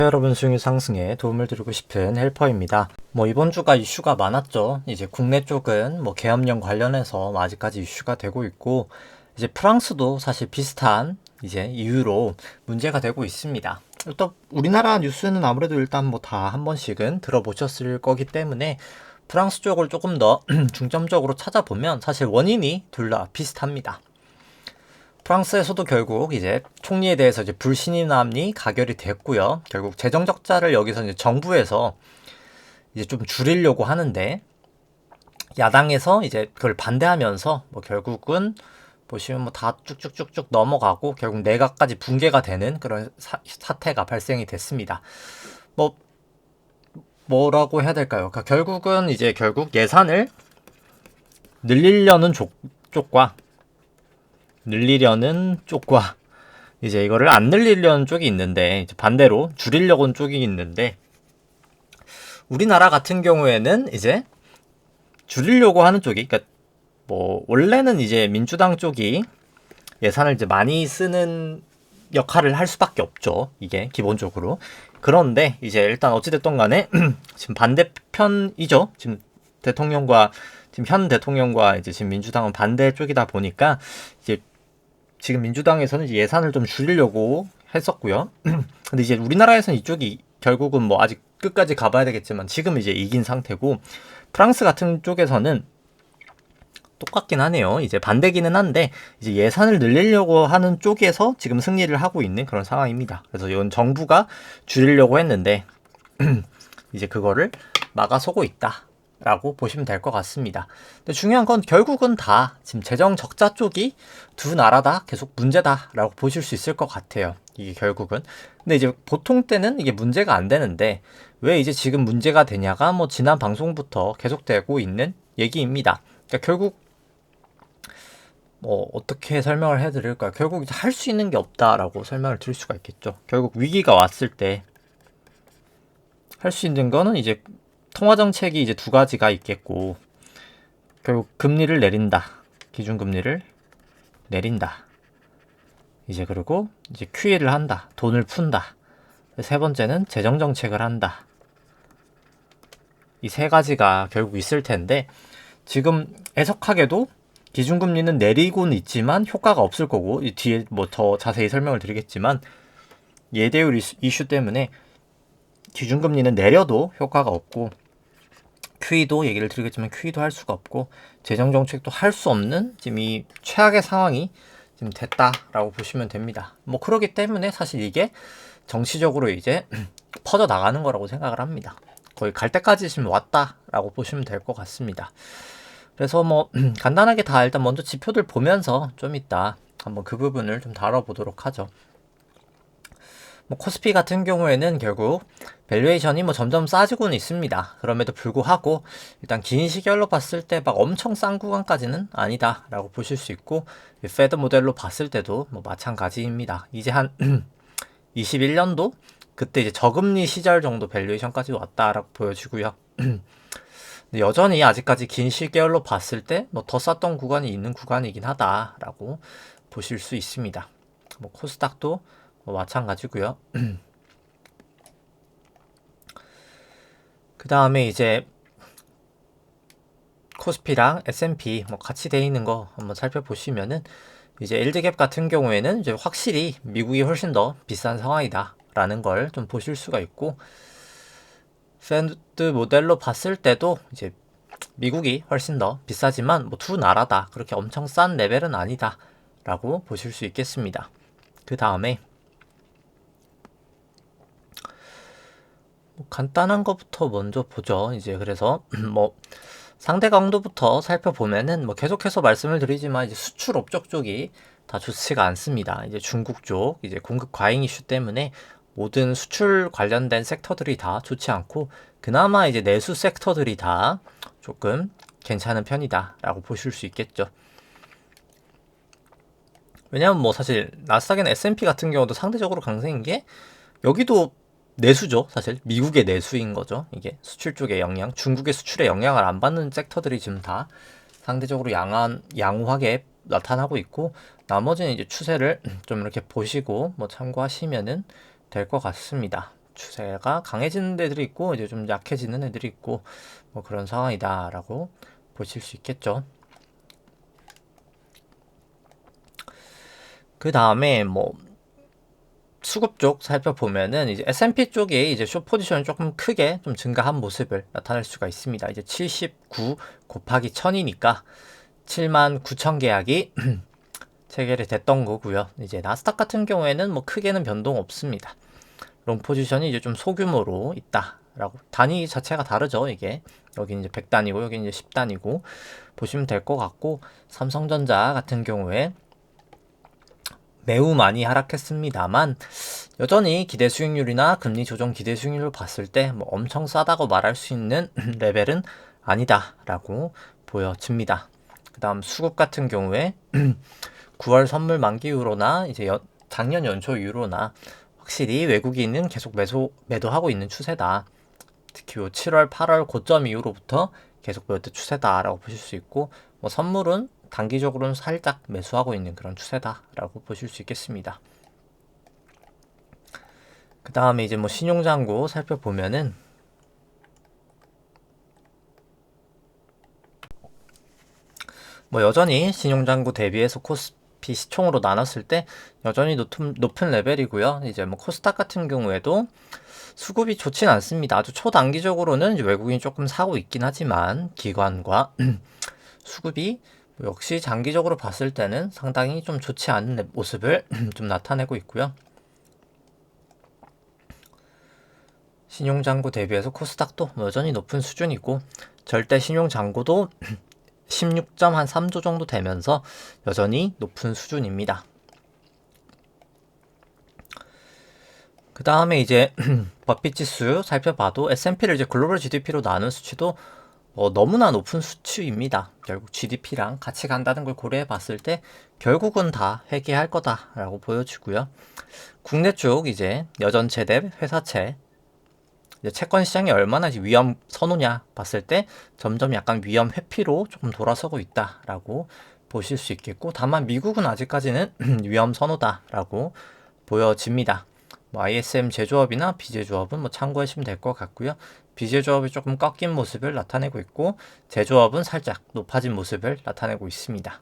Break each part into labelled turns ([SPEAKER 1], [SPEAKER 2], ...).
[SPEAKER 1] 여러분 수익률 상승에 도움을 드리고 싶은 헬퍼입니다. 이번 주가 이슈가 많았죠. 이제 국내 쪽은 계엄령 관련해서 아직까지 이슈가 되고 있고, 이제 프랑스도 사실 비슷한 이제 이유로 문제가 되고 있습니다. 또 우리나라 뉴스는 아무래도 일단 다 한 번씩은 들어보셨을 거기 때문에 프랑스 쪽을 조금 더 중점적으로 찾아보면 사실 원인이 둘 다 비슷합니다. 프랑스에서도 결국 이제 총리에 대해서 이제 불신임함이 가결이 됐고요. 결국 재정 적자를 여기서 이제 정부에서 이제 좀 줄이려고 하는데, 야당에서 이제 그걸 반대하면서 결국은 보시면 다 쭉쭉쭉쭉 넘어가고 결국 내각까지 붕괴가 되는 그런 사태가 발생이 됐습니다. 뭐라고 해야 될까요? 그러니까 결국은 이제 결국 예산을 늘리려는 쪽과 이제 이거를 안 늘리려는 쪽이 있는데, 이제 반대로 줄이려고 쪽이 있는데, 우리나라 같은 경우에는 이제 줄이려고 하는 쪽이, 그러니까 원래는 이제 민주당 쪽이 예산을 이제 많이 쓰는 역할을 할 수밖에 없죠. 이게 기본적으로. 그런데 이제 일단 어찌됐든 간에 지금 반대편이죠. 지금 현 대통령과 이제 지금 민주당은 반대 쪽이다 보니까 이제 지금 민주당에서는 이제 예산을 좀 줄이려고 했었고요. 근데 이제 우리나라에서는 이쪽이 결국은 아직 끝까지 가봐야 되겠지만 지금 이제 이긴 상태고, 프랑스 같은 쪽에서는 똑같긴 하네요. 이제 반대기는 한데 이제 예산을 늘리려고 하는 쪽에서 지금 승리를 하고 있는 그런 상황입니다. 그래서 이건 정부가 줄이려고 했는데 이제 그거를 막아서고 있다 라고 보시면 될 것 같습니다. 근데 중요한 건 결국은 다 지금 재정 적자 쪽이 두 나라다 계속 문제다 라고 보실 수 있을 것 같아요. 이게 결국은. 근데 이제 보통 때는 이게 문제가 안 되는데 왜 이제 지금 문제가 되냐가 지난 방송부터 계속되고 있는 얘기입니다. 그러니까 결국 어떻게 설명을 해드릴까요? 결국 할 수 있는 게 없다라고 설명을 드릴 수가 있겠죠. 결국 위기가 왔을 때 할 수 있는 거는 이제 통화정책이 이제 두 가지가 있겠고, 결국 금리를 내린다. 기준금리를 내린다. 이제 그리고 이제 QE를 한다. 돈을 푼다. 세 번째는 재정정책을 한다. 이 세 가지가 결국 있을 텐데, 지금 애석하게도 기준금리는 내리고는 있지만 효과가 없을 거고, 이 뒤에 더 자세히 설명을 드리겠지만, 예대율 이슈 때문에 기준금리는 내려도 효과가 없고, QE도 얘기를 드리겠지만 QE도 할 수가 없고, 재정정책도 할 수 없는 지금 이 최악의 상황이 지금 됐다라고 보시면 됩니다. 그러기 때문에 사실 이게 정치적으로 이제 퍼져 나가는 거라고 생각을 합니다. 거의 갈 때까지 지금 왔다라고 보시면 될 것 같습니다. 그래서 간단하게 다 일단 먼저 지표들 보면서 좀 이따 한번 그 부분을 좀 다뤄보도록 하죠. 코스피 같은 경우에는 결국 밸류에이션이 점점 싸지고는 있습니다. 그럼에도 불구하고 일단 긴 시결로 봤을 때 엄청 싼 구간까지는 아니다 라고 보실 수 있고, 페드 모델로 봤을 때도 마찬가지입니다. 이제 한 21년도 그때 이제 저금리 시절 정도 밸류에이션까지 왔다라고 보여지고요. 근데 여전히 아직까지 긴 시계열로 봤을 때 더 쌌던 구간이 있는 구간이긴 하다라고 보실 수 있습니다. 코스닥도 마찬가지고요. 그 다음에 이제 코스피랑 S&P 같이 돼 있는 거 한번 살펴보시면은, 이제 LD갭 같은 경우에는 이제 확실히 미국이 훨씬 더 비싼 상황이다 라는 걸 좀 보실 수가 있고, 페드 모델로 봤을 때도 이제 미국이 훨씬 더 비싸지만 두 나라다 그렇게 엄청 싼 레벨은 아니다 라고 보실 수 있겠습니다. 그 다음에 간단한 것부터 먼저 보죠. 이제 그래서 상대 강도부터 살펴보면은 계속해서 말씀을 드리지만 이제 수출 업적 쪽이 다 좋지가 않습니다. 이제 중국 쪽 이제 공급 과잉 이슈 때문에 모든 수출 관련된 섹터들이 다 좋지 않고, 그나마 이제 내수 섹터들이 다 조금 괜찮은 편이다 라고 보실 수 있겠죠. 왜냐면 사실 나스닥이나 S&P 같은 경우도 상대적으로 강세인 게, 여기도 내수죠. 사실 미국의 내수인 거죠. 이게 수출 쪽의 영향, 중국의 수출에 영향을 안 받는 섹터들이 지금 다 상대적으로 양호하게 나타나고 있고, 나머지는 이제 추세를 좀 이렇게 보시고 참고하시면은 될 것 같습니다. 추세가 강해지는 애들이 있고 이제 좀 약해지는 애들이 있고 뭐 그런 상황이다라고 보실 수 있겠죠. 그 다음에 뭐 수급 쪽 살펴보면은 이제 S&P 쪽에 이제 숏 포지션이 조금 크게 좀 증가한 모습을 나타낼 수가 있습니다. 이제 79 곱하기 1000이니까 79,000 계약이 체결이 됐던 거고요. 이제 나스닥 같은 경우에는 뭐 크게는 변동 없습니다. 롱 포지션이 이제 좀 소규모로 있다라고, 단위 자체가 다르죠. 이게 여기 이제 100단이고 여기 이제 10단이고 보시면 될 것 같고, 삼성전자 같은 경우에 매우 많이 하락했습니다만 여전히 기대 수익률이나 금리 조정 기대 수익률을 봤을 때 뭐 엄청 싸다고 말할 수 있는 레벨은 아니다라고 보여집니다. 그 다음 수급 같은 경우에 9월 선물 만기 이후로나 이제 작년 연초 이후로나 확실히 외국인은 계속 매도하고 있는 추세다. 특히 7월, 8월 고점 이후로부터 계속 매도 추세다라고 보실 수 있고, 뭐 선물은 단기적으로는 살짝 매수하고 있는 그런 추세다라고 보실 수 있겠습니다. 그 다음에 이제 뭐 신용잔고 살펴보면은 뭐 여전히 신용잔고 대비해서 코스피 시총으로 나눴을 때 여전히 높은 레벨이고요. 이제 뭐 코스닥 같은 경우에도 수급이 좋진 않습니다. 아주 초단기적으로는 이제 외국인이 조금 사고 있긴 하지만 기관과 수급이 역시 장기적으로 봤을 때는 상당히 좀 좋지 않은 모습을 좀 나타내고 있고요. 신용잔고 대비해서 코스닥도 여전히 높은 수준이고, 절대 신용잔고도 16.3조 정도 되면서 여전히 높은 수준입니다. 그 다음에 이제 버핏 지수 살펴봐도 S&P를 이제 글로벌 GDP로 나눈 수치도 너무나 높은 수치입니다. 결국 GDP랑 같이 간다는 걸 고려해 봤을 때 결국은 다 회귀할 거다라고 보여지고요. 국내 쪽 이제 여전채 대 회사채, 이제 채권 시장이 얼마나 위험 선호냐 봤을 때 점점 약간 위험 회피로 조금 돌아서고 있다라고 보실 수 있겠고, 다만 미국은 아직까지는 위험 선호다라고 보여집니다. 뭐 ISM 제조업이나 비제조업은 뭐 참고하시면 될 것 같고요. 비제조업이 조금 꺾인 모습을 나타내고 있고, 제조업은 살짝 높아진 모습을 나타내고 있습니다.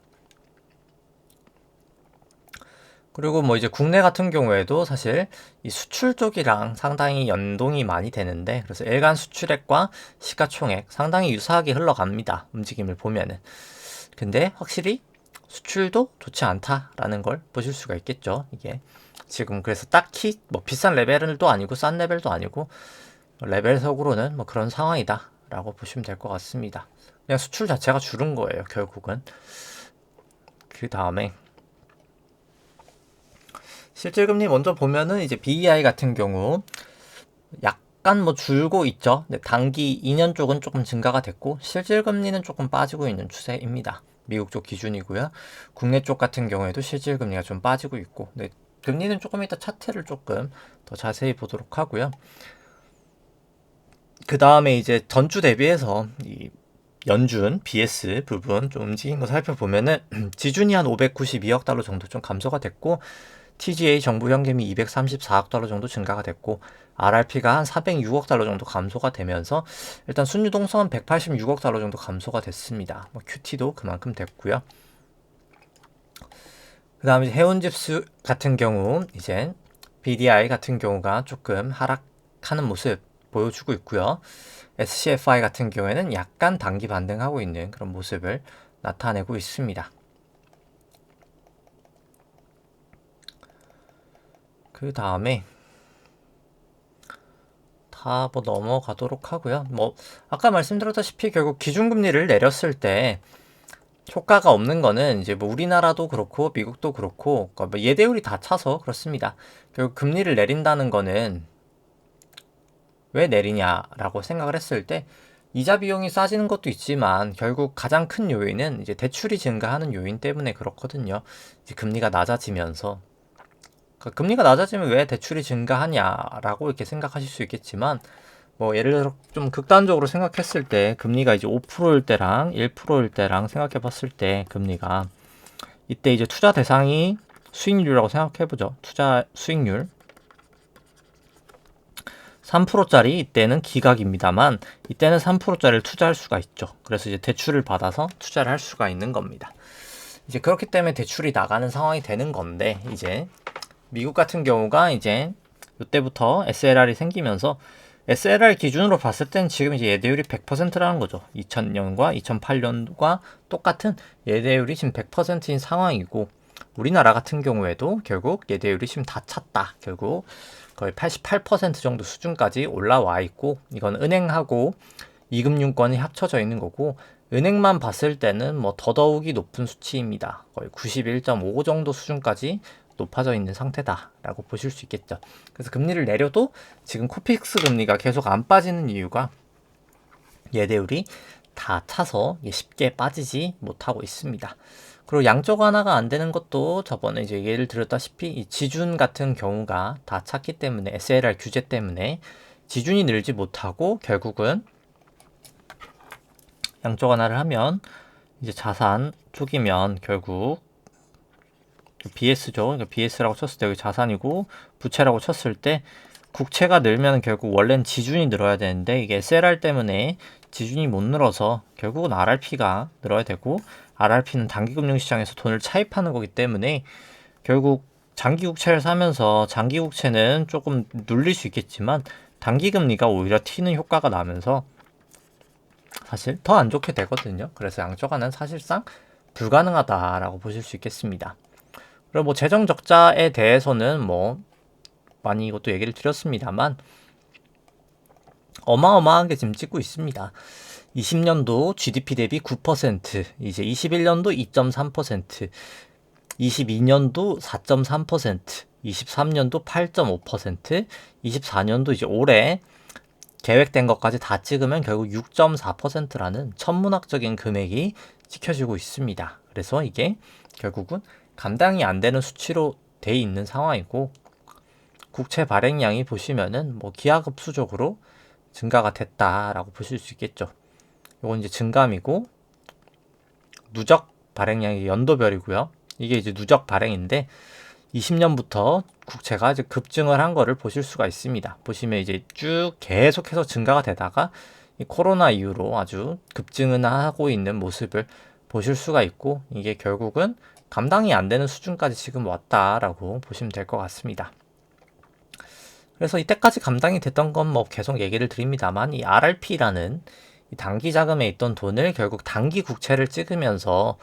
[SPEAKER 1] 그리고 뭐 이제 국내 같은 경우에도 사실 이 수출 쪽이랑 상당히 연동이 많이 되는데, 그래서 일간 수출액과 시가총액 상당히 유사하게 흘러갑니다. 움직임을 보면은. 근데 확실히 수출도 좋지 않다라는 걸 보실 수가 있겠죠. 이게 지금 그래서 딱히 뭐 비싼 레벨도 아니고 싼 레벨도 아니고 레벨적으로는 뭐 그런 상황이다 라고 보시면 될 것 같습니다. 그냥 수출 자체가 줄은 거예요, 결국은. 그 다음에 실질금리 먼저 보면은 이제 BEI 같은 경우 약간 뭐 줄고 있죠. 근데 단기 2년 쪽은 조금 증가가 됐고, 실질금리는 조금 빠지고 있는 추세입니다. 미국 쪽 기준이고요. 국내 쪽 같은 경우에도 실질금리가 좀 빠지고 있고, 근데 금리는 조금 이따 차트를 조금 더 자세히 보도록 하고요. 그 다음에 이제 전주 대비해서 이 연준 BS 부분 좀 움직인 거 살펴보면은 지준이 한 592억 달러 정도 좀 감소가 됐고, TGA 정부 현금이 234억 달러 정도 증가가 됐고, RRP가 한 406억 달러 정도 감소가 되면서 일단 순유동성은 186억 달러 정도 감소가 됐습니다. 뭐 QT도 그만큼 됐고요. 그 다음에 해운집수 같은 경우 이제 BDI 같은 경우가 조금 하락하는 모습 보여주고 있고요. SCFI 같은 경우에는 약간 단기 반등하고 있는 그런 모습을 나타내고 있습니다. 그 다음에 다 뭐 넘어가도록 하고요. 뭐 아까 말씀드렸다시피 결국 기준금리를 내렸을 때 효과가 없는 거는 이제 뭐 우리나라도 그렇고 미국도 그렇고 뭐 예대율이 다 차서 그렇습니다. 결국 금리를 내린다는 거는 왜 내리냐라고 생각을 했을 때 이자 비용이 싸지는 것도 있지만 결국 가장 큰 요인은 이제 대출이 증가하는 요인 때문에 그렇거든요. 이제 금리가 낮아지면서. 금리가 낮아지면 왜 대출이 증가하냐라고 이렇게 생각하실 수 있겠지만, 뭐 예를 들어 좀 극단적으로 생각했을 때 금리가 이제 5%일 때랑 1%일 때랑 생각해 봤을 때 금리가 이때 이제 투자 대상이 수익률이라고 생각해 보죠. 투자 수익률. 3%짜리 이때는 기각입니다만 이때는 3%짜리를 투자할 수가 있죠. 그래서 이제 대출을 받아서 투자를 할 수가 있는 겁니다. 이제 그렇기 때문에 대출이 나가는 상황이 되는 건데 이제 미국 같은 경우가 이제 이때부터 SLR이 생기면서 SLR 기준으로 봤을 때는 지금 이제 예대율이 100%라는 거죠. 2000년과 2008년과 똑같은 예대율이 지금 100%인 상황이고 우리나라 같은 경우에도 결국 예대율이 지금 다 찼다. 결국 거의 88% 정도 수준까지 올라와 있고 이건 은행하고 이금융권이 합쳐져 있는 거고 은행만 봤을 때는 뭐 더더욱이 높은 수치입니다. 거의 91.5 정도 수준까지 높아져 있는 상태다라고 보실 수 있겠죠. 그래서 금리를 내려도 지금 코픽스 금리가 계속 안 빠지는 이유가 예대율이 다 차서 쉽게 빠지지 못하고 있습니다. 그리고 양적 완화가 안 되는 것도 저번에 이제 예를 들었다시피 이 지준 같은 경우가 다 찼기 때문에 SLR 규제 때문에 지준이 늘지 못하고 결국은 양적 완화를 하면 이제 자산 쪽이면 결국 BS죠. 그러니까 BS라고 쳤을 때 여기 자산이고 부채라고 쳤을 때 국채가 늘면 결국 원래는 지준이 늘어야 되는데 이게 SLR 때문에 지준이 못 늘어서 결국은 RRP가 늘어야 되고 RRP는 단기금융시장에서 돈을 차입하는 거기 때문에 결국 장기국채를 사면서 장기국채는 조금 눌릴 수 있겠지만 단기금리가 오히려 튀는 효과가 나면서 사실 더 안 좋게 되거든요. 그래서 양적 완화는 사실상 불가능하다라고 보실 수 있겠습니다. 그리고 뭐 재정 적자에 대해서는 뭐 많이 이것도 얘기를 드렸습니다만 어마어마하게 지금 찍고 있습니다. 20년도 GDP 대비 9%, 이제 21년도 2.3%, 22년도 4.3%, 23년도 8.5%, 24년도 이제 올해 계획된 것까지 다 찍으면 결국 6.4%라는 천문학적인 금액이 찍혀지고 있습니다. 그래서 이게 결국은 감당이 안 되는 수치로 돼 있는 상황이고 국채 발행량이 보시면은 뭐 기하급수적으로 증가가 됐다라고 보실 수 있겠죠. 이건 이제 증감이고 누적 발행량이 연도별이고요. 이게 이제 누적 발행인데 20년부터 국채가 이제 급증을 한 거를 보실 수가 있습니다. 보시면 이제 쭉 계속해서 증가가 되다가 이 코로나 이후로 아주 급증을 하고 있는 모습을 보실 수가 있고 이게 결국은 감당이 안 되는 수준까지 지금 왔다라고 보시면 될 것 같습니다. 그래서 이때까지 감당이 됐던 건 뭐 계속 얘기를 드립니다만 이 RRP라는 이 단기 자금에 있던 돈을 결국 단기 국채를 찍으면서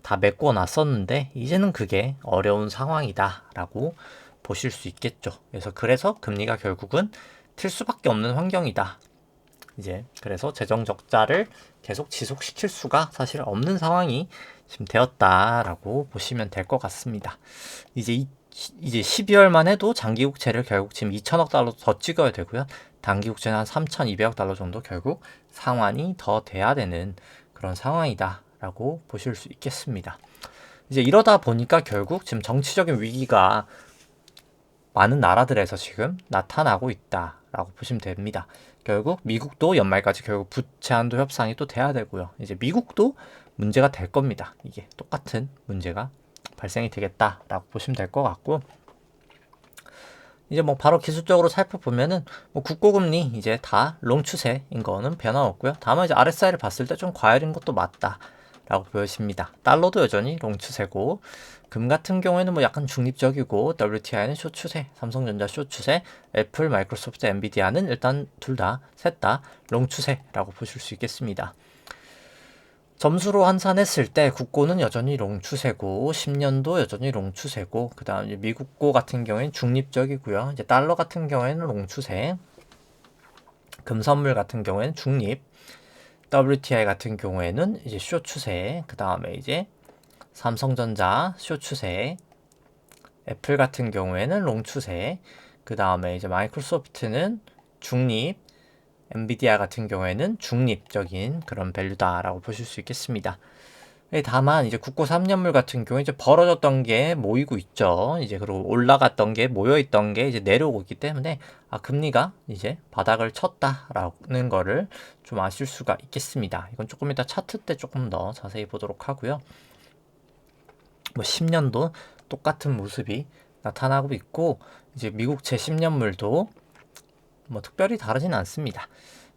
[SPEAKER 1] 다 메꿔 놨었는데 이제는 그게 어려운 상황이다라고 보실 수 있겠죠. 그래서 금리가 결국은 틀 수밖에 없는 환경이다. 이제 그래서 재정 적자를 계속 지속시킬 수가 사실 없는 상황이 지금 되었다라고 보시면 될 것 같습니다. 이제 12월만 해도 장기 국채를 결국 지금 2천억 달러 더 찍어야 되고요. 단기 국채는 한 3,200억 달러 정도 결국 상환이 더 돼야 되는 그런 상황이다라고 보실 수 있겠습니다. 이제 이러다 보니까 결국 지금 정치적인 위기가 많은 나라들에서 지금 나타나고 있다라고 보시면 됩니다. 결국 미국도 연말까지 결국 부채 한도 협상이 또 돼야 되고요. 이제 미국도 문제가 될 겁니다. 이게 똑같은 문제가 발생이 되겠다라고 보시면 될 것 같고 이제 뭐 바로 기술적으로 살펴보면은 뭐 국고금리 이제 다 롱 추세인 거는 변함없고요. 다만 이제 RSI를 봤을 때 좀 과열인 것도 맞다라고 보여집니다. 달러도 여전히 롱 추세고 금 같은 경우에는 뭐 약간 중립적이고 WTI는 숏 추세, 삼성전자 숏 추세, 애플, 마이크로소프트, 엔비디아는 일단 셋 다 롱 추세라고 보실 수 있겠습니다. 점수로 환산했을 때 국고는 여전히 롱 추세고 10년도 여전히 롱 추세고 그다음 이제 미국고 같은 경우에는 중립적이고요. 이제 달러 같은 경우에는 롱 추세, 금선물 같은 경우에는 중립, WTI 같은 경우에는 이제 숏 추세, 그다음에 이제 삼성전자 숏 추세, 애플 같은 경우에는 롱 추세, 그다음에 이제 마이크로소프트는 중립, 엔비디아 같은 경우에는 중립적인 그런 밸류다라고 보실 수 있겠습니다. 다만 이제 국고 3년물 같은 경우에 이제 벌어졌던 게 모이고 있죠. 이제 그리고 올라갔던 게 모여 있던 게 이제 내려오고 있기 때문에 금리가 이제 바닥을 쳤다라는 거를 좀 아실 수가 있겠습니다. 이건 조금 이따 차트 때 조금 더 자세히 보도록 하고요. 뭐 10년도 똑같은 모습이 나타나고 있고 이제 미국채 10년물도 뭐 특별히 다르진 않습니다.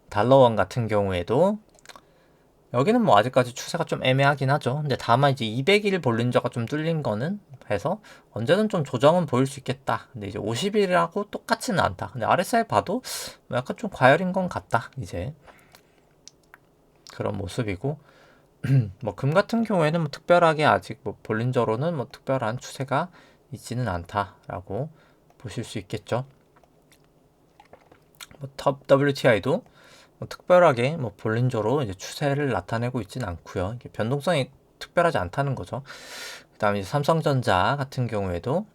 [SPEAKER 1] 달러원 같은 경우에도 여기는 뭐 아직까지 추세가 좀 애매하긴 하죠. 근데 다만 이제 200일 볼린저가 좀 뚫린 거는 해서 언제든 좀 조정은 보일 수 있겠다. 근데 이제 50일이라고 똑같지는 않다. 근데 RSI 봐도 뭐 약간 좀 과열인 건 같다. 이제 그런 모습이고 뭐 금 같은 경우에는 뭐 특별하게 아직 뭐 볼린저로는 뭐 특별한 추세가 있지는 않다라고 보실 수 있겠죠. 뭐 WTI도 뭐 특별하게 뭐 볼린저로 이제 추세를 나타내고 있지는 않고요. 이게 변동성이 특별하지 않다는 거죠. 그다음에 삼성전자 같은 경우에도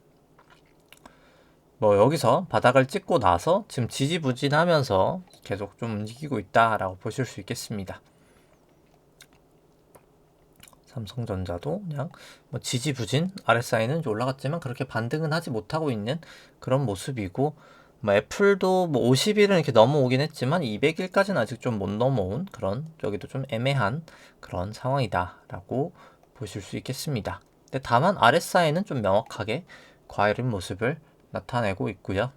[SPEAKER 1] 뭐 여기서 바닥을 찍고 나서 지금 지지부진하면서 계속 좀 움직이고 있다라고 보실 수 있겠습니다. 삼성전자도 그냥 뭐 지지부진 RSI는 올라갔지만 그렇게 반등은 하지 못하고 있는 그런 모습이고 뭐 애플도 뭐 50일은 이렇게 넘어오긴 했지만 200일까지는 아직 좀 못 넘어온 그런 여기도 좀 애매한 그런 상황이다라고 보실 수 있겠습니다. 근데 다만 RSI는 좀 명확하게 과열인 모습을 나타내고 있고요.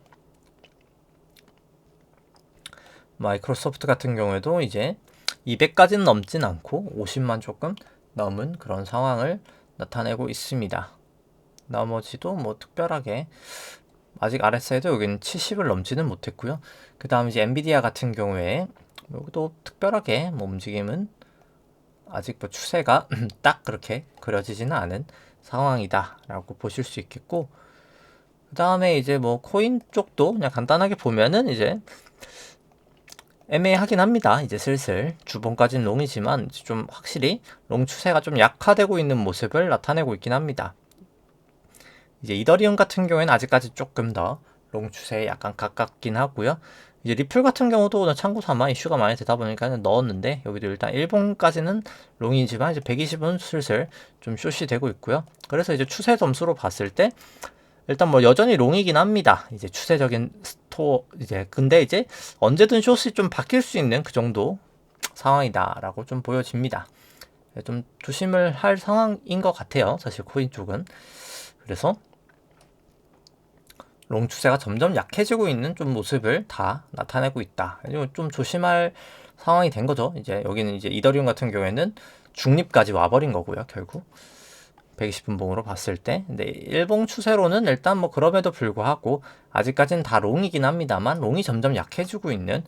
[SPEAKER 1] 마이크로소프트 같은 경우에도 이제 200까지는 넘진 않고 50만 조금 넘은 그런 상황을 나타내고 있습니다. 나머지도 뭐 특별하게 아직 RSI도 여기는 70을 넘지는 못했고요. 그 다음 이제 엔비디아 같은 경우에 여기도 특별하게 뭐 움직임은 아직 뭐 추세가 딱 그렇게 그려지지는 않은 상황이다라고 보실 수 있겠고, 그 다음에 이제 뭐 코인 쪽도 그냥 간단하게 보면은 이제 애매하긴 합니다. 이제 슬슬 주봉까지는 롱이지만 좀 확실히 롱 추세가 좀 약화되고 있는 모습을 나타내고 있긴 합니다. 이제 이더리움 같은 경우에는 아직까지 조금 더 롱 추세에 약간 가깝긴 하고요. 이제 리플 같은 경우도 참고 삼아 이슈가 많이 되다 보니까 넣었는데 여기도 일단 일봉까지는 롱이지만 이제 120은 슬슬 좀 숏이 되고 있고요. 그래서 이제 추세 점수로 봤을 때 일단 뭐 여전히 롱이긴 합니다. 이제 추세적인 스토어 이제 근데 이제 언제든 숏이 좀 바뀔 수 있는 그 정도 상황이다라고 좀 보여집니다. 좀 조심을 할 상황인 것 같아요. 사실 코인 쪽은. 그래서 롱 추세가 점점 약해지고 있는 좀 모습을 다 나타내고 있다. 좀 조심할 상황이 된 거죠. 이제 여기는 이제 이더리움 같은 경우에는 중립까지 와버린 거고요. 결국 120분봉으로 봤을 때. 근데 일봉 추세로는 일단 뭐 그럼에도 불구하고 아직까지는 다 롱이긴 합니다만 롱이 점점 약해지고 있는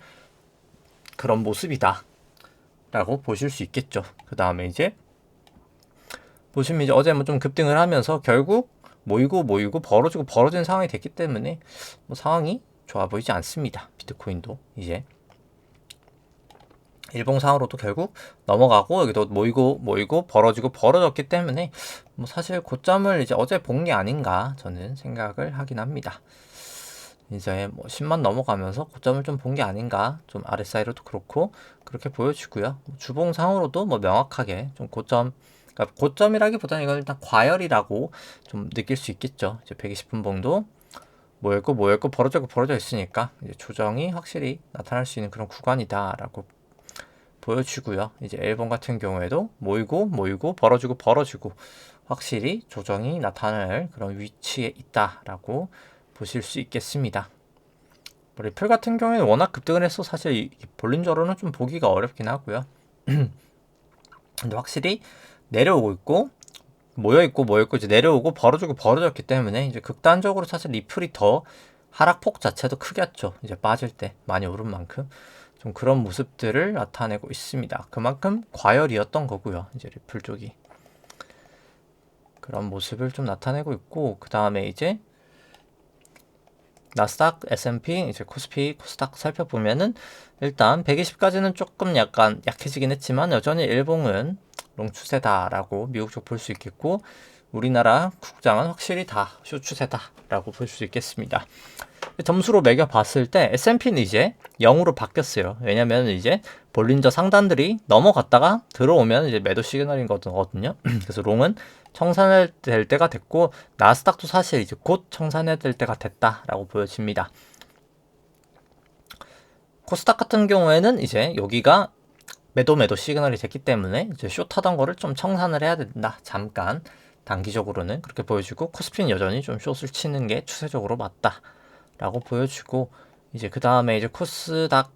[SPEAKER 1] 그런 모습이다 라고 보실 수 있겠죠. 그 다음에 이제 보시면 이제 어제 뭐 좀 급등을 하면서 결국 모이고 벌어진 상황이 됐기 때문에 뭐 상황이 좋아 보이지 않습니다. 비트코인도 이제 일봉상으로도 결국 넘어가고 여기도 모이고 벌어졌기 때문에 뭐 사실 고점을 이제 어제 본 게 아닌가 저는 생각을 하긴 합니다. 이제 뭐 10만 넘어가면서 고점을 좀 본 게 아닌가 좀 RSI로도 그렇고 그렇게 보여지고요. 주봉상으로도 뭐 명확하게 좀 고점, 그러니까 고점이라기보다는 이건 일단 과열이라고 좀 느낄 수 있겠죠. 이제 120분봉도 모였고 벌어져 있으니까 이제 조정이 확실히 나타날 수 있는 그런 구간이다라고 보여주고요. 이제 L번 같은 경우에도 모이고 벌어지고 확실히 조정이 나타날 그런 위치에 있다라고 보실 수 있겠습니다. 리플 같은 경우에는 워낙 급등을 해서 사실 볼린저로는 좀 보기가 어렵긴 하고요. 근데 확실히 내려오고 있고 모여있고 이제 내려오고 벌어졌기 때문에 이제 극단적으로 사실 리플이 더 하락폭 자체도 크겠죠. 이제 빠질 때 많이 오른 만큼 좀 그런 모습들을 나타내고 있습니다. 그만큼 과열이었던 거고요. 이제 리플 쪽이 그런 모습을 좀 나타내고 있고, 그 다음에 이제 나스닥, S&P, 이제 코스피, 코스닥 살펴보면은 일단 120까지는 조금 약간 약해지긴 했지만 여전히 일봉은 롱 추세다라고 미국 쪽 볼 수 있겠고, 우리나라 국장은 확실히 다 숏 추세다라고 볼 수 있겠습니다. 점수로 매겨봤을 때 S&P는 이제 0으로 바뀌었어요. 왜냐면 이제 볼린저 상단들이 넘어갔다가 들어오면 이제 매도 시그널인 거거든요. 그래서 롱은 청산해야 될 때가 됐고, 나스닥도 사실 이제 곧 청산해야 될 때가 됐다라고 보여집니다. 코스닥 같은 경우에는 이제 여기가 매도 시그널이 됐기 때문에 이제 숏하던 거를 좀 청산을 해야 된다. 잠깐 단기적으로는 그렇게 보여주고, 코스피는 여전히 좀 숏을 치는 게 추세적으로 맞다라고 보여주고, 이제 그 다음에 이제 코스닥이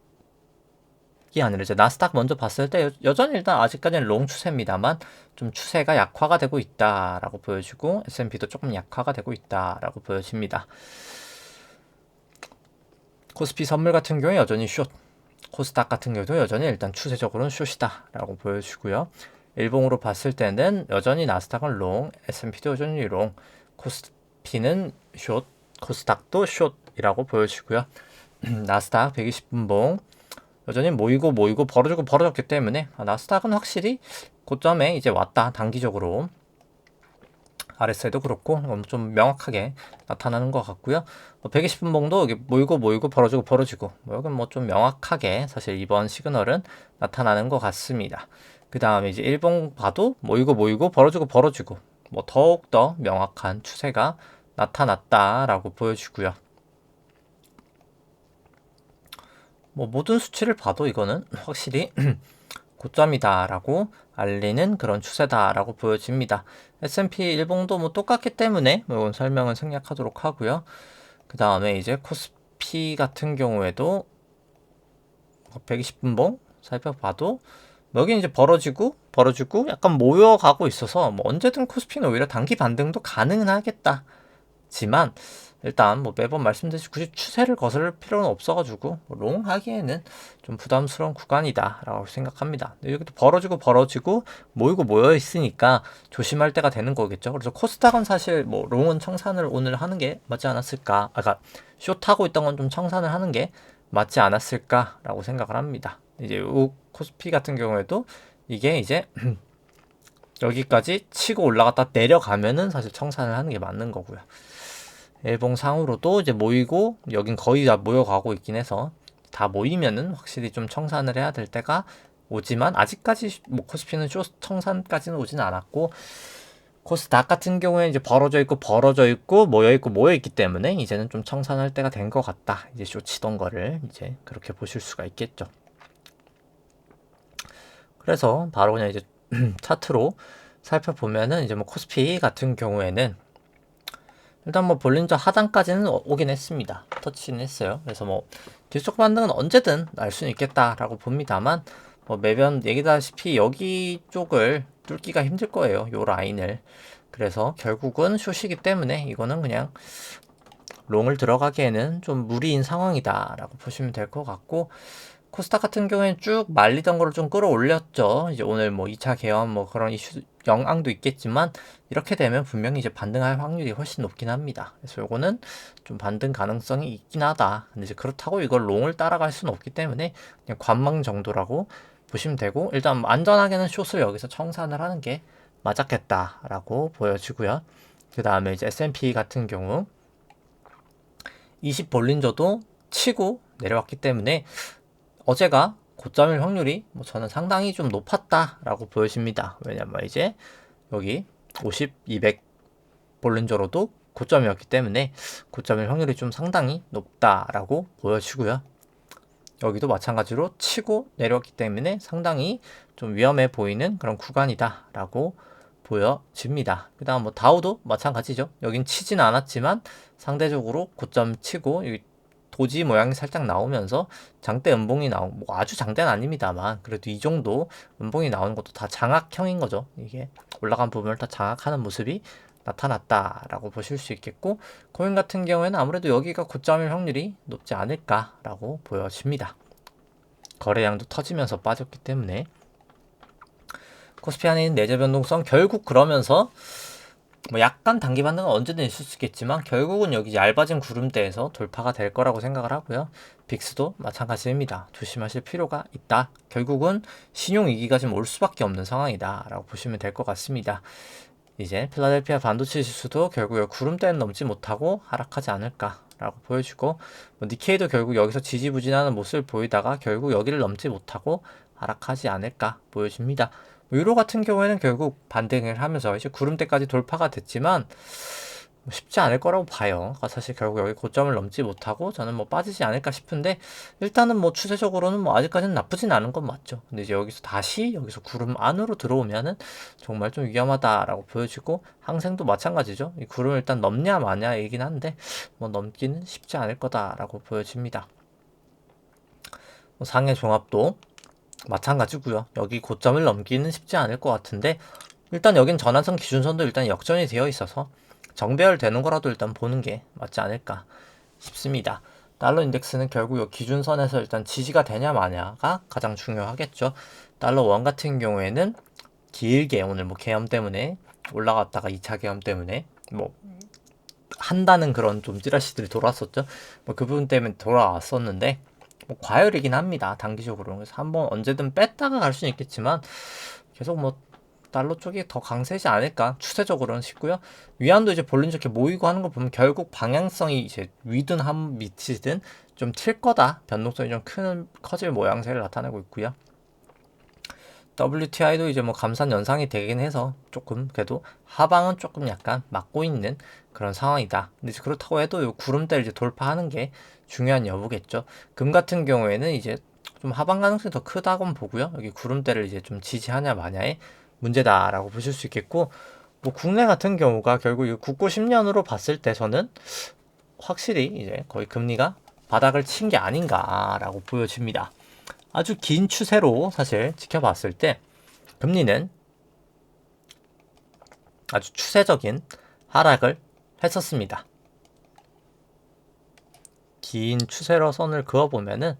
[SPEAKER 1] 아니라 이제 나스닥 먼저 봤을 때 여전히 일단 아직까지는 롱 추세입니다만 좀 추세가 약화가 되고 있다라고 보여지고 S&P도 조금 약화가 되고 있다라고 보여집니다. 코스피 선물 같은 경우에 여전히 숏, 코스닥 같은 경우도 여전히 일단 추세적으로는 숏이다라고 보여지고요. 일봉으로 봤을 때는 여전히 나스닥은 롱, S&P도 여전히 롱, 코스피는 숏, 코스닥도 숏이라고 보여지고요. 나스닥 120분봉 여전히 모이고 벌어지고 벌어졌기 때문에 나스닥은 확실히 고점에 이제 왔다. 단기적으로 RSI도 그렇고 좀 명확하게 나타나는 것 같고요. 120분봉도 여기 모이고 벌어지고 여기 뭐 좀 명확하게 사실 이번 시그널은 나타나는 것 같습니다. 그 다음에 이제 일봉 봐도 모이고 벌어지고 뭐 더욱더 명확한 추세가 나타났다라고 보여지고요. 뭐 모든 수치를 봐도 이거는 확실히 고점이다라고 알리는 그런 추세다라고 보여집니다. S&P 일봉도 뭐 똑같기 때문에 뭐 이건 설명을 생략하도록 하고요. 그 다음에 이제 코스피 같은 경우에도 120분봉 살펴봐도 여기 이제 벌어지고 약간 모여가고 있어서 뭐 언제든 코스피는 오히려 단기 반등도 가능은 하겠다지만 일단 뭐 매번 말씀드렸듯이 굳이 추세를 거스를 필요는 없어가지고 롱 하기에는 좀 부담스러운 구간이다라고 생각합니다. 여기도 벌어지고 모여 있으니까 조심할 때가 되는 거겠죠. 그래서 코스닥은 사실 뭐 롱은 청산을 오늘 하는 게 맞지 않았을까? 아까 숏하고 있던 건 좀 청산을 하는 게 맞지 않았을까라고 생각을 합니다. 이제 요 코스피 같은 경우에도 이게 이제 여기까지 치고 올라갔다 내려가면은 사실 청산을 하는 게 맞는 거고요. 일봉상으로도 이제 모이고 여긴 거의 다 모여가고 있긴 해서 다 모이면은 확실히 좀 청산을 해야 될 때가 오지만 아직까지 뭐 코스피는 쇼 청산까지는 오지는 않았고 코스닥 같은 경우에 이제 벌어져 있고 모여 있기 때문에 이제는 좀 청산할 때가 된 것 같다. 이제 쇼 치던 거를 이제 그렇게 보실 수가 있겠죠. 그래서 바로 그냥 이제 차트로 살펴보면은 이제 뭐 코스피 같은 경우에는 일단 뭐 볼린저 하단까지는 오긴 했습니다. 터치는 했어요. 그래서 뭐 뒤쪽 반등은 언제든 날 수는 있겠다라고 봅니다만 뭐 매번 얘기다시피 여기 쪽을 뚫기가 힘들 거예요. 요 라인을. 그래서 결국은 숏이기 때문에 이거는 그냥 롱을 들어가기에는 좀 무리인 상황이다라고 보시면 될 것 같고 코스닥 같은 경우에는 쭉 말리던 거를 좀 끌어올렸죠. 이제 오늘 뭐 2차 개헌 뭐 그런 이슈 영향도 있겠지만 이렇게 되면 분명히 이제 반등할 확률이 훨씬 높긴 합니다. 그래서 요거는 좀 반등 가능성이 있긴 하다. 근데 이제 그렇다고 이걸 롱을 따라갈 수는 없기 때문에 그냥 관망 정도라고 보시면 되고 일단 안전하게는 숏을 여기서 청산을 하는 게 맞았겠다라고 보여지고요. 그 다음에 이제 S&P 같은 경우 20 볼린저도 치고 내려왔기 때문에 어제가 고점일 확률이 뭐 저는 상당히 좀 높았다라고 보여집니다. 왜냐면 이제 여기 50, 200 볼린저로도 고점이었기 때문에 고점일 확률이 좀 상당히 높다라고 보여지고요. 여기도 마찬가지로 치고 내려왔기 때문에 상당히 좀 위험해 보이는 그런 구간이다라고 보여집니다. 그 다음 뭐 다우도 마찬가지죠. 여긴 치진 않았지만 상대적으로 고점 치고 여기 도지 모양이 살짝 나오면서 장대 음봉이 나오고 뭐 아주 장대는 아닙니다만 그래도 이 정도 음봉이 나오는 것도 다 장악형인 거죠. 이게 올라간 부분을 다 장악하는 모습이 나타났다라고 보실 수 있겠고 코인 같은 경우에는 아무래도 여기가 고점일 확률이 높지 않을까라고 보여집니다. 거래량도 터지면서 빠졌기 때문에 코스피 안에 있는 내재 변동성 결국 그러면서 뭐 약간 단기 반등은 언제든 있을 수 있겠지만 결국은 여기 얇아진 구름대에서 돌파가 될 거라고 생각을 하고요. 빅스도 마찬가지입니다. 조심하실 필요가 있다. 결국은 신용 위기가 지금 올 수밖에 없는 상황이다 라고 보시면 될 것 같습니다. 이제 필라델피아 반도체 지수도 결국 구름대는 넘지 못하고 하락하지 않을까라고 보여주고 뭐 니케이도 결국 여기서 지지부진하는 모습을 보이다가 결국 여기를 넘지 못하고 하락하지 않을까 보여집니다. 유로 같은 경우에는 결국 반등을 하면서 이제 구름대까지 돌파가 됐지만 쉽지 않을 거라고 봐요. 사실 결국 여기 고점을 넘지 못하고 저는 뭐 빠지지 않을까 싶은데 일단은 뭐 추세적으로는 뭐 아직까지는 나쁘진 않은 건 맞죠. 근데 이제 여기서 다시 여기서 구름 안으로 들어오면은 정말 좀 위험하다라고 보여지고 항생도 마찬가지죠. 이 구름을 일단 넘냐 마냐 얘긴 한데 뭐 넘기는 쉽지 않을 거다라고 보여집니다. 상해 종합도 마찬가지고요. 여기 고점을 넘기는 쉽지 않을 것 같은데 일단 여긴 전환선 기준선도 일단 역전이 되어 있어서 정배열되는 거라도 일단 보는 게 맞지 않을까 싶습니다. 달러 인덱스는 결국 이 기준선에서 일단 지지가 되냐 마냐가 가장 중요하겠죠. 달러 원 같은 경우에는 길게 오늘 뭐 계엄 때문에 올라갔다가 2차 계엄 때문에 뭐 한다는 그런 좀 찌라시들이 돌았었죠. 뭐 그 부분 때문에 돌아왔었는데 뭐 과열이긴 합니다. 단기적으로. 그래서 한번 언제든 뺐다가 갈 수는 있겠지만 계속 뭐 달러 쪽이 더 강세지 않을까 추세적으로는 싶고요. 위안도 이제 볼륨 좋게 모이고 하는 거 보면 결국 방향성이 이제 위든 한 밑이든 좀 튈 거다. 변동성이 좀 커질 모양새를 나타내고 있고요. WTI도 이제 뭐 감산 연상이 되긴 해서 조금 그래도 하방은 조금 약간 막고 있는 그런 상황이다. 근데 그렇다고 해도 요 구름대를 이제 돌파하는 게 중요한 여부겠죠. 금 같은 경우에는 이제 좀 하방 가능성이 더 크다고 보고요. 여기 구름대를 이제 좀 지지하냐 마냐의 문제다라고 보실 수 있겠고, 뭐 국내 같은 경우가 결국 이 국고 10년으로 봤을 때 저는 확실히 이제 거의 금리가 바닥을 친 게 아닌가라고 보여집니다. 아주 긴 추세로 사실 지켜봤을 때 금리는 아주 추세적인 하락을 했었습니다. 긴 추세로 선을 그어보면은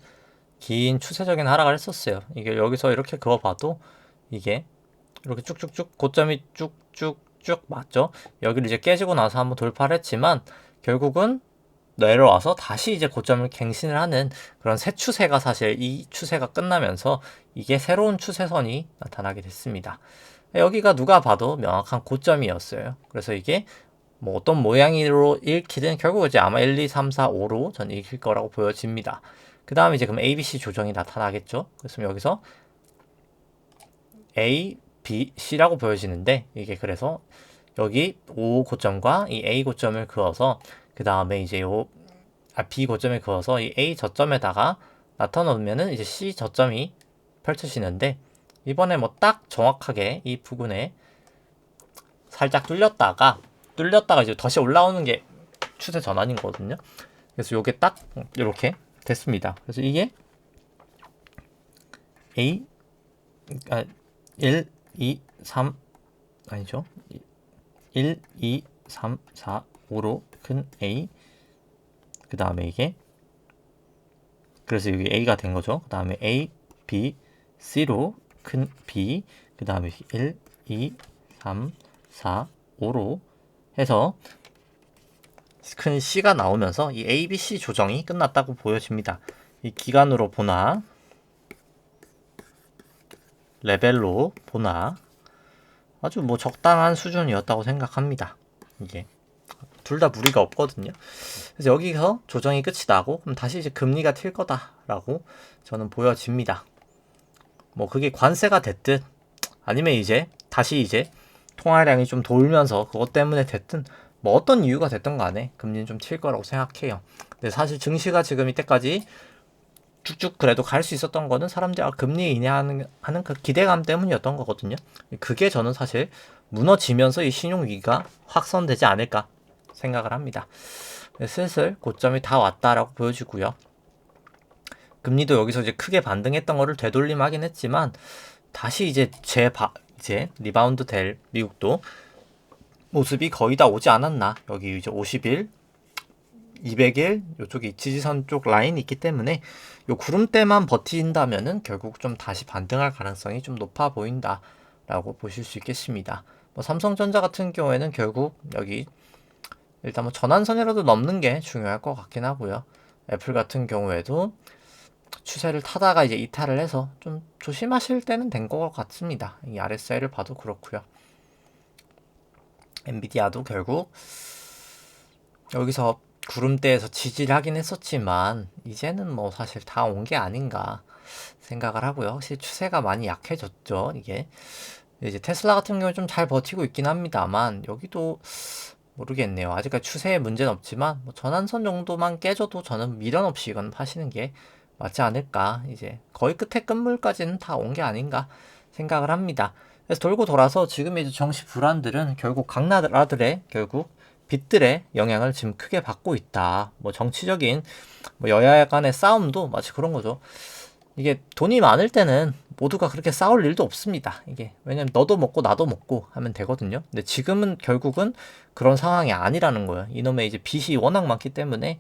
[SPEAKER 1] 긴 추세적인 하락을 했었어요. 이게 여기서 이렇게 그어봐도 이게 이렇게 쭉쭉쭉 고점이 쭉쭉쭉 맞죠? 여기를 이제 깨지고 나서 한번 돌파를 했지만 결국은 내려와서 다시 이제 고점을 갱신을 하는 그런 새 추세가 사실 이 추세가 끝나면서 이게 새로운 추세선이 나타나게 됐습니다. 여기가 누가 봐도 명확한 고점이었어요. 그래서 이게 뭐 어떤 모양으로 읽히든 결국 이제 아마 1, 2, 3, 4, 5로 전 읽힐 거라고 보여집니다. 그 다음에 이제 그럼 ABC 조정이 나타나겠죠. 그래서 여기서 A, B, C라고 보여지는데 이게 그래서 여기 O 고점과 이 A 고점을 그어서 그 다음에 이제 B 고점에 그어서 이 A 저점에다가 나타놓으면은 이제 C 저점이 펼쳐지는데 이번에 뭐 딱 정확하게 이 부분에 살짝 뚫렸다가 이제 다시 올라오는 게 추세 전환인 거거든요. 그래서 요게 딱 이렇게 됐습니다. 그래서 이게 A 1, 2, 3 아니죠. 1, 2, 3, 4, 5로 큰 A 그 다음에 이게 그래서 여기 A가 된 거죠. 그 다음에 A, B, C로 큰 B 그 다음에 1, 2, 3, 4, 5로 해서 큰 C가 나오면서 이 A, B, C 조정이 끝났다고 보여집니다. 이 기간으로 보나 레벨로 보나 아주 뭐 적당한 수준이었다고 생각합니다. 이게 둘 다 무리가 없거든요. 그래서 여기서 조정이 끝이 나고 그럼 다시 이제 금리가 튈 거다라고 저는 보여집니다. 뭐 그게 관세가 됐든 아니면 이제 다시 이제 통화량이 좀 돌면서 그것 때문에 됐든 뭐 어떤 이유가 됐든 간에 금리는 좀 튈 거라고 생각해요. 근데 사실 증시가 지금 이때까지 쭉쭉 그래도 갈 수 있었던 거는 사람들이 금리 인하하는 그 기대감 때문이었던 거거든요. 그게 저는 사실 무너지면서 이 신용위기가 확산되지 않을까 생각을 합니다. 슬슬 고점이 다 왔다라고 보여지고요. 금리도 여기서 이제 크게 반등했던 거를 되돌림하긴 했지만 다시 이제 이제 리바운드 될 미국도 모습이 거의 다 오지 않았나. 여기 이제 50일 200일 이쪽이 지지선 쪽 라인이 있기 때문에 요 구름대만 버틴다면은 결국 좀 다시 반등할 가능성이 좀 높아 보인다라고 보실 수 있겠습니다. 뭐 삼성전자 같은 경우에는 결국 여기 일단 뭐 전환선이라도 넘는 게 중요할 것 같긴 하고요. 애플 같은 경우에도 추세를 타다가 이제 이탈을 해서 좀 조심하실 때는 된 것 같습니다. 이 RSI를 봐도 그렇고요. 엔비디아도 결국 여기서 구름대에서 지지를 하긴 했었지만 이제는 뭐 사실 다 온 게 아닌가 생각을 하고요. 확실히 추세가 많이 약해졌죠. 이게 이제 테슬라 같은 경우에 좀 잘 버티고 있긴 합니다만 여기도 모르겠네요. 아직까지 추세에 문제는 없지만 뭐 전환선 정도만 깨져도 저는 미련 없이 이건 파시는 게 맞지 않을까. 이제 거의 끝에 끝물까지는 다 온 게 아닌가 생각을 합니다. 그래서 돌고 돌아서 지금 이제 정시 불안들은 결국 각 나라들의 결국 빚들의 영향을 지금 크게 받고 있다. 뭐 정치적인 뭐 여야 간의 싸움도 마치 그런 거죠. 이게 돈이 많을 때는 모두가 그렇게 싸울 일도 없습니다. 이게 왜냐면 너도 먹고 나도 먹고 하면 되거든요. 근데 지금은 결국은 그런 상황이 아니라는 거예요. 이놈의 이제 빚이 워낙 많기 때문에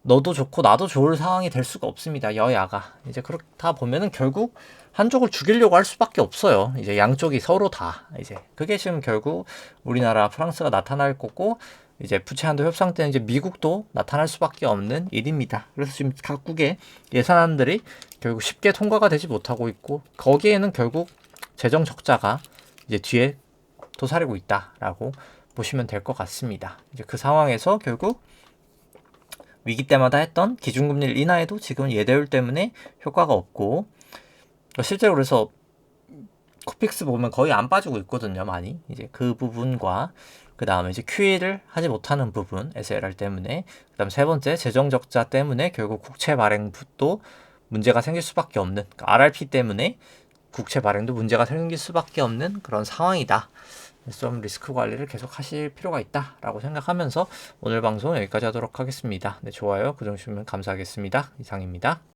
[SPEAKER 1] 너도 좋고 나도 좋을 상황이 될 수가 없습니다. 여야가. 이제 그렇다 보면은 결국 한쪽을 죽이려고 할 수밖에 없어요. 이제 양쪽이 서로 다. 이제 그게 지금 결국 우리나라, 프랑스가 나타날 거고, 이제 부채 한도 협상 때는 이제 미국도 나타날 수밖에 없는 일입니다. 그래서 지금 각국의 예산안들이 결국 쉽게 통과가 되지 못하고 있고, 거기에는 결국 재정 적자가 이제 뒤에 도사리고 있다라고 보시면 될 것 같습니다. 이제 그 상황에서 결국 위기 때마다 했던 기준금리를 인하해도 지금은 예대율 때문에 효과가 없고, 실제로 그래서 코픽스 보면 거의 안 빠지고 있거든요, 많이. 이제 그 부분과 그 다음에 이제 QE를 하지 못하는 부분, SLR 때문에, 그 다음 세 번째 재정 적자 때문에 결국 국채 발행도 문제가 생길 수밖에 없는, 그러니까 RRP 때문에 국채 발행도 문제가 생길 수밖에 없는 그런 상황이다. 그래서 좀 리스크 관리를 계속 하실 필요가 있다라고 생각하면서 오늘 방송 여기까지 하도록 하겠습니다. 네, 좋아요, 구독 주시면 감사하겠습니다. 이상입니다.